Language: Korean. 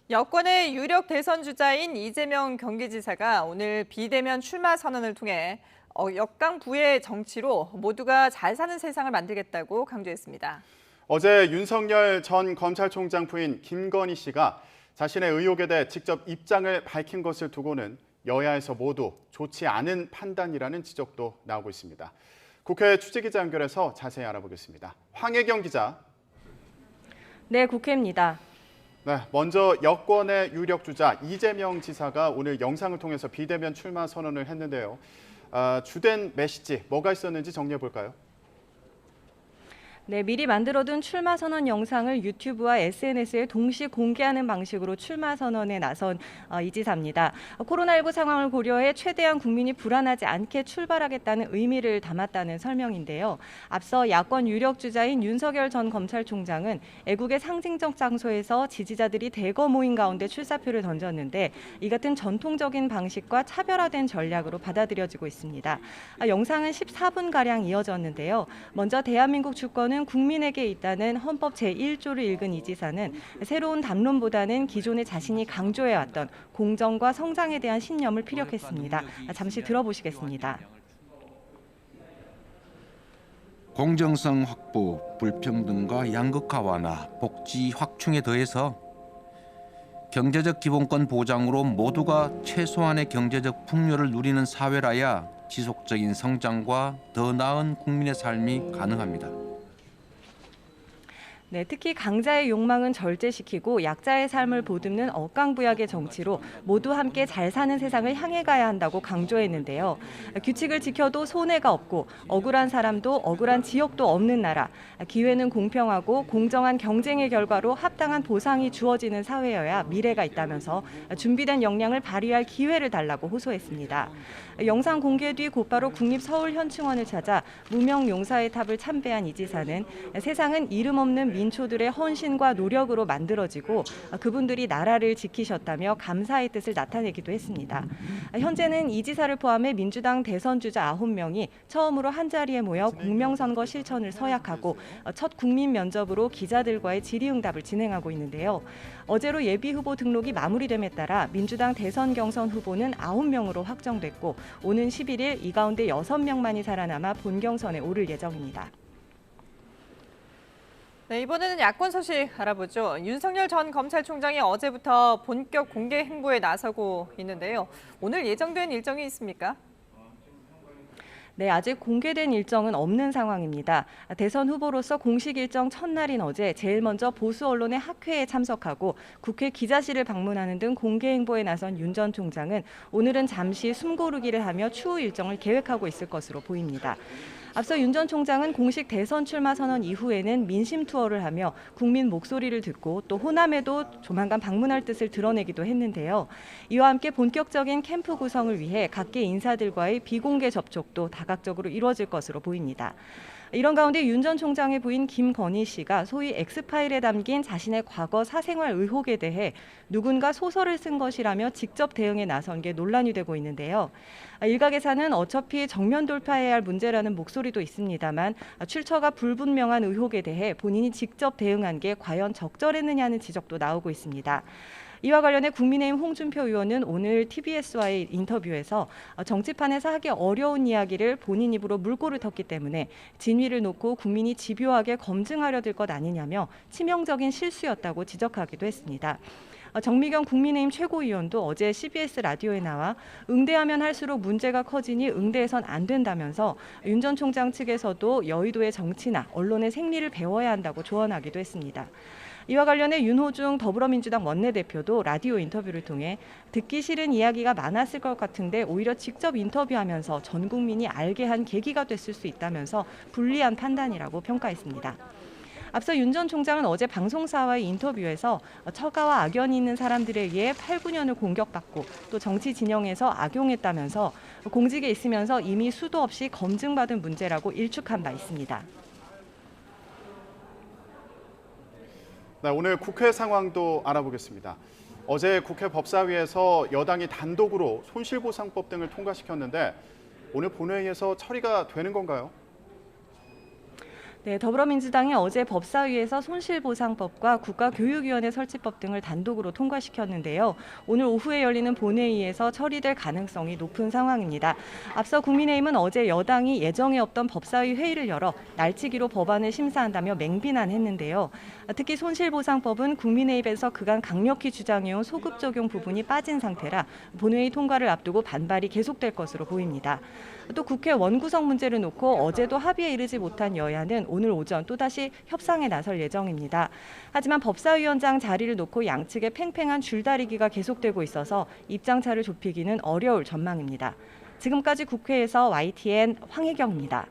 여권의 유력 대선 주자인 이재명 경기지사가 오늘 비대면 출마 선언을 통해 역강부의 정치로 모두가 잘 사는 세상을 만들겠다고 강조했습니다. 어제 윤석열 전 검찰총장 부인 김건희 씨가 자신의 의혹에 대해 직접 입장을 밝힌 것을 두고는 여야에서 모두 좋지 않은 판단이라는 지적도 나오고 있습니다. 국회 취재기자 연결해서 자세히 알아보겠습니다. 황혜경 기자. 네, 국회입니다. 네, 먼저 여권의 유력 주자 이재명 지사가 오늘 영상을 통해서 비대면 출마 선언을 했는데요. 주된 메시지 뭐가 있었는지 정리해 볼까요? 네, 미리 만들어둔 출마 선언 영상을 유튜브와 SNS에 동시 공개하는 방식으로 출마 선언에 나선 이 지사입니다. 코로나19 상황을 고려해 최대한 국민이 불안하지 않게 출발하겠다는 의미를 담았다는 설명인데요. 앞서 야권 유력 주자인 윤석열 전 검찰총장은 애국의 상징적 장소에서 지지자들이 대거 모인 가운데 출사표를 던졌는데 이 같은 전통적인 방식과 차별화된 전략으로 받아들여지고 있습니다. 영상은 14분가량 이어졌는데요. 먼저 대한민국 주권은 국민에게 있다는 헌법 제1조를 읽은 이 지사는 새로운 담론보다는 기존에 자신이 강조해왔던 공정과 성장에 대한 신념을 피력했습니다. 잠시 들어보시겠습니다. 공정성 확보, 불평등과 양극화 완화, 복지 확충에 더해서 경제적 기본권 보장으로 모두가 최소한의 경제적 풍요를 누리는 사회라야 지속적인 성장과 더 나은 국민의 삶이 가능합니다. 네, 특히 강자의 욕망은 절제시키고 약자의 삶을 보듬는 억강부약의 정치로 모두 함께 잘 사는 세상을 향해 가야 한다고 강조했는데요. 규칙을 지켜도 손해가 없고 억울한 사람도 억울한 지역도 없는 나라, 기회는 공평하고 공정한 경쟁의 결과로 합당한 보상이 주어지는 사회여야 미래가 있다면서 준비된 역량을 발휘할 기회를 달라고 호소했습니다. 영상 공개 뒤 곧바로 국립서울현충원을 찾아 무명용사의 탑을 참배한 이 지사는 세상은 이름 없는 민초들의 헌신과 노력으로 만들어지고 그분들이 나라를 지키셨다며 감사의 뜻을 나타내기도 했습니다. 현재는 이 지사를 포함해 민주당 대선 주자 9명이 처음으로 한자리에 모여 공명선거 실천을 서약하고 첫 국민 면접으로 기자들과의 질의응답을 진행하고 있는데요. 어제로 예비 후보 등록이 마무리됨에 따라 민주당 대선 경선 후보는 9명으로 확정됐고 오는 11일 이 가운데 6명만이 살아남아 본경선에 오를 예정입니다. 네, 이번에는 야권 소식 알아보죠. 윤석열 전 검찰총장이 어제부터 본격 공개 행보에 나서고 있는데요. 오늘 예정된 일정이 있습니까? 네, 아직 공개된 일정은 없는 상황입니다. 대선 후보로서 공식 일정 첫날인 어제 제일 먼저 보수 언론의 학회에 참석하고 국회 기자실을 방문하는 등 공개 행보에 나선 윤 전 총장은 오늘은 잠시 숨고르기를 하며 추후 일정을 계획하고 있을 것으로 보입니다. 앞서 윤 전 총장은 공식 대선 출마 선언 이후에는 민심 투어를 하며 국민 목소리를 듣고 또 호남에도 조만간 방문할 뜻을 드러내기도 했는데요. 이와 함께 본격적인 캠프 구성을 위해 각계 인사들과의 비공개 접촉도 다각적으로 이루어질 것으로 보입니다. 이런 가운데 윤 전 총장의 부인 김건희 씨가 소위 엑스파일에 담긴 자신의 과거 사생활 의혹에 대해 누군가 소설을 쓴 것이라며 직접 대응에 나선 게 논란이 되고 있는데요. 일각에서는 어차피 정면 돌파해야 할 문제라는 목소리도 있습니다만 출처가 불분명한 의혹에 대해 본인이 직접 대응한 게 과연 적절했느냐는 지적도 나오고 있습니다. 이와 관련해 국민의힘 홍준표 의원은 오늘 TBS와의 인터뷰에서 정치판에서 하기 어려운 이야기를 본인 입으로 물꼬를 텄기 때문에 진위를 놓고 국민이 집요하게 검증하려 들 것 아니냐며 치명적인 실수였다고 지적하기도 했습니다. 정미경 국민의힘 최고위원도 어제 CBS 라디오에 나와 응대하면 할수록 문제가 커지니 응대해선 안 된다면서 윤 전 총장 측에서도 여의도의 정치나 언론의 생리를 배워야 한다고 조언하기도 했습니다. 이와 관련해 윤호중 더불어민주당 원내대표도 라디오 인터뷰를 통해 듣기 싫은 이야기가 많았을 것 같은데 오히려 직접 인터뷰하면서 전 국민이 알게 한 계기가 됐을 수 있다면서 불리한 판단이라고 평가했습니다. 앞서 윤 전 총장은 어제 방송사와의 인터뷰에서 처가와 악연이 있는 사람들에 의해 8, 9년을 공격받고 또 정치 진영에서 악용했다면서 공직에 있으면서 이미 수도 없이 검증받은 문제라고 일축한 바 있습니다. 네, 오늘 국회 상황도 알아보겠습니다. 어제 국회 법사위에서 여당이 단독으로 손실보상법 등을 통과시켰는데 오늘 본회의에서 처리가 되는 건가요? 네, 더불어민주당이 어제 법사위에서 손실보상법과 국가교육위원회 설치법 등을 단독으로 통과시켰는데요. 오늘 오후에 열리는 본회의에서 처리될 가능성이 높은 상황입니다. 앞서 국민의힘은 어제 여당이 예정에 없던 법사위 회의를 열어 날치기로 법안을 심사한다며 맹비난했는데요. 특히 손실보상법은 국민의힘에서 그간 강력히 주장해온 소급 적용 부분이 빠진 상태라 본회의 통과를 앞두고 반발이 계속될 것으로 보입니다. 또 국회 원구성 문제를 놓고 어제도 합의에 이르지 못한 여야는 오늘 오전 또다시 협상에 나설 예정입니다. 하지만 법사위원장 자리를 놓고 양측의 팽팽한 줄다리기가 계속되고 있어서 입장차를 좁히기는 어려울 전망입니다. 지금까지 국회에서 YTN 황혜경입니다.